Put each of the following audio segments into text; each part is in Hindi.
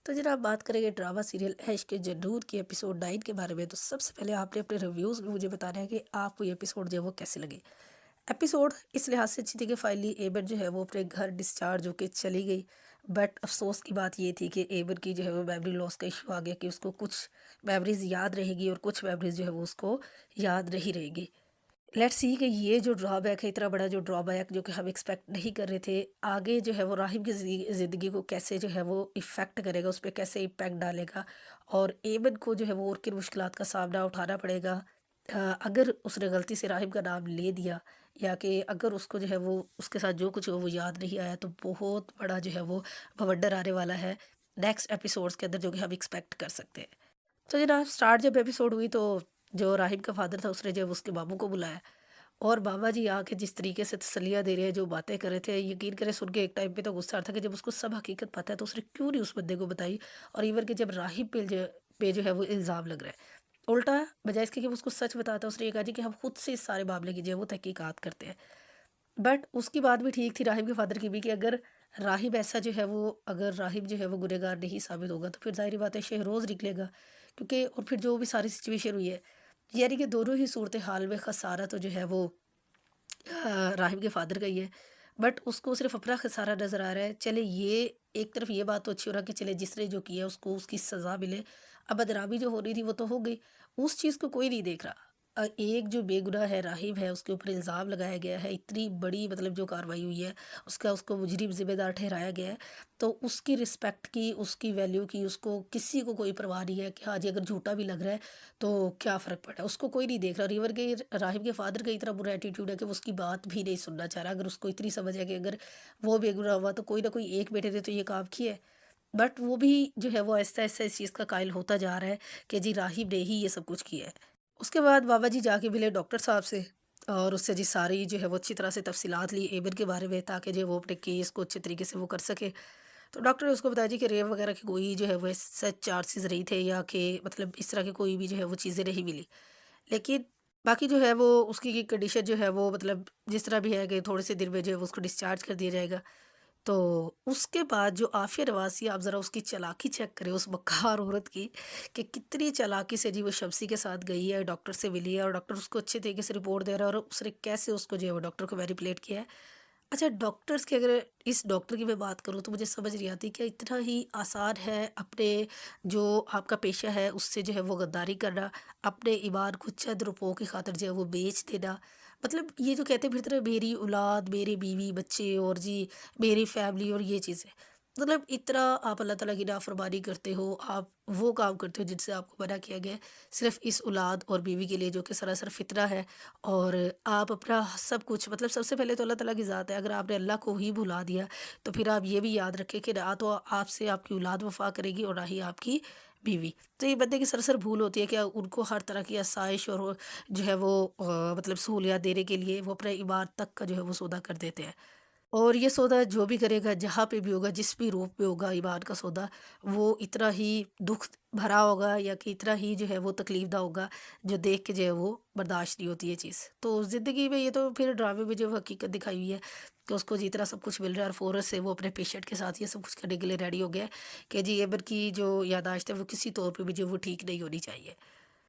तो जनाब बात करेंगे ड्रामा सीरियल ऐश के जरूर की एपिसोड 9 के बारे में। तो सबसे पहले आपने अपने रिव्यूज़ में मुझे बताना है कि आपको ये एपिसोड जो है वो कैसे लगे। एपिसोड इस लिहाज से अच्छी थी कि फाइनली एबर जो है वो अपने घर डिस्चार्ज होके चली गई। बट अफसोस की बात ये थी कि एबर की जो है वो मेमोरी लॉस का इशू आ गया कि उसको कुछ मेमोरीज याद रहेगी और कुछ मेमोरीज जो है वो उसको याद नहीं रहेगी। लेट्स सी कि ये जो ड्रॉबैक है, इतना बड़ा जो ड्रॉबैक जो कि हम एक्सपेक्ट नहीं कर रहे थे, आगे जो है वो राहिब की ज़िंदगी को कैसे जो है वो इफ़ेक्ट करेगा, उस पे कैसे इम्पैक्ट डालेगा और एमन को जो है वो और किन मुश्किलात का सामना उठाना पड़ेगा। अगर उसने गलती से राहिब का नाम ले दिया या कि अगर उसको जो है वो उसके साथ जो कुछ हो वो याद नहीं आया, तो बहुत बड़ा जो है वो बवंडर आने वाला है नेक्स्ट एपिसोड्स के अंदर, जो कि हम एक्सपेक्ट कर सकते हैं। तो जनाब स्टार्ट जब एपिसोड हुई तो जो राहिब का फादर था उसने जब उसके बाबू को बुलाया और बाबा जी आके जिस तरीके से तसल्लियाँ दे रहे हैं, जो बातें कर रहे थे, यकीन करें सुन के एक टाइम पे तो गुस्सा आ रहा था कि जब उसको सब हकीकत पता है तो उसने क्यों नहीं उस बंदे को बताई। और इवन कि जब राहिब पे जो है वो इल्ज़ाम लग रहा है, उल्टा बजाय इसके कि वो उसको सच बताता, उसने ये कहा जी कि हम खुद से इस सारे मामले की जो है वो तहकीकात करते हैं। बट उसकी बात भी ठीक थी राहिब के फादर की भी कि अगर राहिब ऐसा जो है वो अगर राहिब जो है वो गुनहगार नहीं साबित होगा तो फिर ज़ाहिर बात है शहरोज़ निकलेगा। क्योंकि और फिर जो भी सारी सिचुएशन हुई है, यानी कि दोनों ही सूरत हाल में खसारा तो जो है वो राहिब के फादर का ही है। बट उसको सिर्फ अपना खसारा नज़र आ रहा है। चले ये एक तरफ ये बात तो अच्छी हो रहा है कि चले जिसने जो किया उसको उसकी सज़ा मिले। अब बदनामी जो हो रही थी वो तो हो गई, उस चीज़ को कोई नहीं देख रहा। एक जो बेगुनाह है राहिब है, उसके ऊपर इल्ज़ाम लगाया गया है, इतनी बड़ी मतलब जो कार्रवाई हुई है, उसका उसको मुजरिम ज़िम्मेदार ठहराया गया है। तो उसकी रिस्पेक्ट की, उसकी वैल्यू की, उसको किसी को कोई परवाह नहीं है कि हाँ जी, अगर झूठा भी लग रहा है तो क्या फ़र्क पड़ रहा है? उसको कोई नहीं देख रहा। रिवर के राहिब के फ़ादर का इतना बुरा एटीट्यूड है कि वो उसकी बात भी नहीं सुनना चाह रहा। अगर उसको इतनी समझ है कि अगर वो बेगुनाह हुआ तो कोई ना कोई एक बेटे ने तो ये काम किया है। बट वो भी जो है वो आहिस्ता-आहिस्ता इस चीज़ का कायल होता जा रहा है कि जी राहिब ने ही ये सब कुछ किया है। उसके बाद बाबा जी जाके मिले डॉक्टर साहब से और उससे जी सारी जो है वो अच्छी तरह से तफ़सीलात ली एबन के बारे में, ताकि जो वो अपने केस को अच्छे तरीके से वो कर सके। तो डॉक्टर ने उसको बताया जी कि रेप वगैरह की कोई जो है वो सच चार्जेस नहीं थे या कि मतलब इस तरह की कोई भी जो है वो चीज़ें नहीं मिली। लेकिन बाकी जो है वो उसकी कंडीशन जो है वो मतलब जिस तरह भी है कि थोड़े से दिन में जो है वो उसको डिस्चार्ज कर दिया जाएगा। तो उसके बाद जो आफिया नवाज़ी, आप ज़रा उसकी चालाकी चेक करें उस मक्कार औरत की, कि कितनी चालाकी से जी वो शम्सी के साथ गई है, डॉक्टर से मिली है और डॉक्टर उसको अच्छे तरीके से रिपोर्ट दे रहा है और उसने कैसे उसको जो है वो डॉक्टर को मैनिपुलेट किया है। अच्छा, डॉक्टर्स की अगर इस डॉक्टर की मैं बात करूँ तो मुझे समझ नहीं आती क्या इतना ही आसान है अपने जो आपका पेशा है उससे जो है वो गद्दारी करना, अपने ईमान को चंद रुपयों की खातिर जो है वो बेच देना। मतलब ये जो कहते फिरते रहे मेरी औलाद, मेरे बीवी बच्चे और जी मेरी फैमिली और ये चीज़ें, मतलब इतना आप अल्लाह ताला की नाफरमानी करते हो, आप वो काम करते हो जिनसे आपको मना किया गया है, सिर्फ इस औलाद और बीवी के लिए जो कि सरासर फितरा है। और आप अपना सब कुछ मतलब सबसे पहले तो अल्लाह ताला की ज़ात है, अगर आपने अल्लाह को ही भुला दिया तो फिर आप ये भी याद रखें कि ना तो आपसे आपकी औलाद वफ़ा करेगी और ना ही आपकी बीवी। तो ये बंदे की सरासर भूल होती है कि उनको हर तरह की आसाइश और जो है वो मतलब सहूलियत देने के लिए वो अपने ईमान तक का जो है वो सौदा कर देते हैं। और ये सौदा जो भी करेगा, जहाँ पे भी होगा, जिस भी रूप में होगा ईमान का सौदा, वो इतना ही दुःख भरा होगा या कि इतना ही जो है वो तकलीफ़दा होगा, जो देख के जो है वो बर्दाश्त नहीं होती ये चीज़। तो ज़िंदगी में ये तो फिर ड्रामे में जो हकीकत दिखाई हुई है कि उसको जितना सब कुछ मिल रहा है और फ़ौरन से वो अपने पेशेंट के साथ ये सब कुछ करने के लिए रेडी हो गया है कि जी एबर की जो याददाश्त है वो किसी तौर पे भी जो वो ठीक नहीं होनी चाहिए।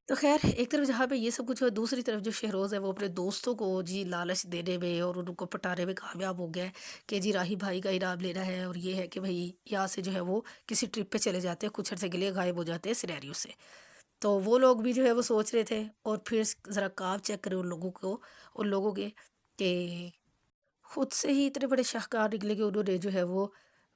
तो ख़ैर एक तरफ जहाँ पे ये सब कुछ है, दूसरी तरफ जो शहरोज़ है वो अपने दोस्तों को जी लालच देने में और उनको पटाने में कामयाब हो गया है कि जी राही भाई का इनाम लेना है और ये है कि भई यहाँ से जो है वो किसी ट्रिप पे चले जाते हैं, कुछ अरसे के लिए गायब हो जाते हैं सिनेरियो से। तो वो लोग भी जो है वो सोच रहे थे और फिर ज़रा काम चेक करें उन लोगों के कि खुद से ही इतने बड़े शाहकार निकले कि उन्होंने जो है वो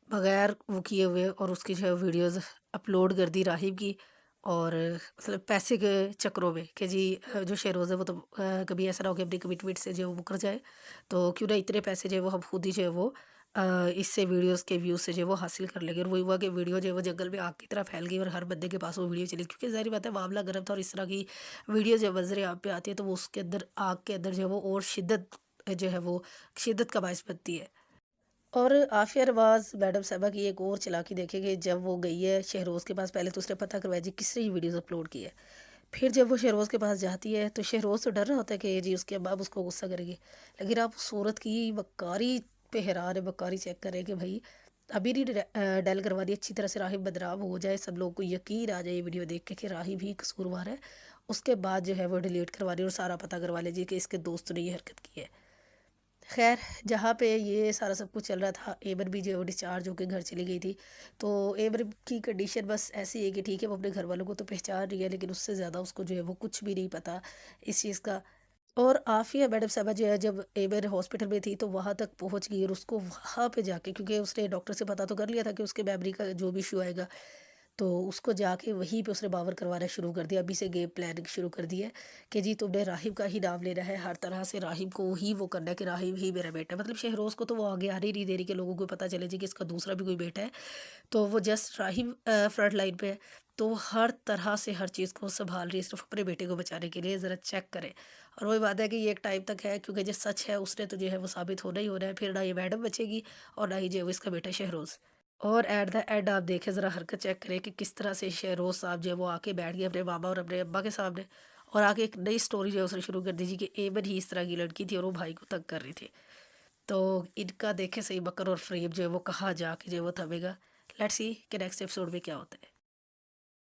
बगैर वो किए हुए और उसकी जो है वीडियोस अपलोड कर दी राहिब की। और मतलब पैसे के चक्करों में कि जी जो शेयरोज़ है वो तो कभी ऐसा ना हो कि अपनी कमिटमेंट से जो है वो मुकर जाए, तो क्यों ना इतने पैसे जो है वो हम खुद ही जो है वो इससे वीडियोस के व्यूज़ से जो है वो हासिल कर लेंगे। और वही हुआ कि वीडियो जो है वो जंगल में आग की तरह फैल गई और हर बंदे के पास वो वीडियो चली, क्योंकि ज़ाहिर बात है मामला गर्म था और इस तरह की वीडियो जो मंजर आम पे आती है तो वो उसके अंदर आग के अंदर जो है वो और शिद्दत जो है वो शिद्दत का बायस बनती है। और आफिया नवाज मैडम साहबा की एक और चालाकी देखें कि जब वो गई है शहरोज़ के पास, पहले तो उसने पता करवाया जी किसने ये वीडियोस अपलोड की है। फिर जब वो शहरोज़ के पास जाती है तो शहरोज़ तो डर रहा होता है कि जी उसके अब उसको गुस्सा करेगी, लेकिन आप सूरत की बक्कारी पे हैरान है, बक्कारी चेक करें कि भाई अभी ही डायल करवा दी अच्छी तरह से, राहिब बदनाम हो जाए, सब लोगों को यकीन आ जाए ये वीडियो देख के कि राहिब ही कसूरवार है। उसके बाद जो है वो डिलीट करवा दी और सारा पता करवा लीजिए कि इसके दोस्त ने ये हरकत की है। खैर, जहाँ पे ये सारा सब कुछ चल रहा था, एबर भी जो है वो डिस्चार्ज होकर घर चली गई थी। तो एबर की कंडीशन बस ऐसी है कि ठीक है, वो अपने घर वालों को तो पहचान रही है, लेकिन उससे ज़्यादा उसको जो है वो कुछ भी नहीं पता इस चीज़ का। और आफिया मैडम साहबा जो है, जब एबर हॉस्पिटल में थी तो वहाँ तक पहुँच गई, और उसको वहाँ पे जाके, क्योंकि उसने डॉक्टर से पता तो कर लिया था कि उसके मेमोरी का जो भी इशू आएगा, तो उसको जाके वहीं पे उसने बावर करवाना शुरू कर दिया। अभी से गेम प्लानिंग शुरू कर दी है कि जी तुमने राहिब का ही नाम लेना है, हर तरह से राहिब को ही वो करना है कि राहिब ही मेरा बेटा है। मतलब शहरोज़ को तो वो आगे आने ही नहीं दे रही कि लोगों को पता चले जी कि इसका दूसरा भी कोई बेटा है। तो वो जस्ट राहिब फ्रंट लाइन पे है, तो हर तरह से हर चीज़ को संभाल रही है सिर्फ अपने बेटे को बचाने के लिए। ज़रा चेक करें। और वही बात है कि ये एक टाइम तक है, क्योंकि जो सच है उसने तो जो है वो साबित होना ही होना है। फिर ना ये मैडम बचेगी और ना ही जो है वो इसका बेटा शहरोज़। और एट द एंड आप देखें, ज़रा हरकत चेक करें कि किस तरह से शहरोज़ साहब जो है वो आके बैठ गए अपने मामा और अपने अब्बा के सामने, और आके एक नई स्टोरी जो है उसने शुरू कर दी कि एमन ही इस तरह की लड़की थी और वो भाई को तंग कर रही थी। तो इनका देखें सही बकर और फ्रेम जो है वो कहाँ जाके जो है वो थमेगा। लेट्स सी कि नेक्स्ट एपिसोड में क्या होता है।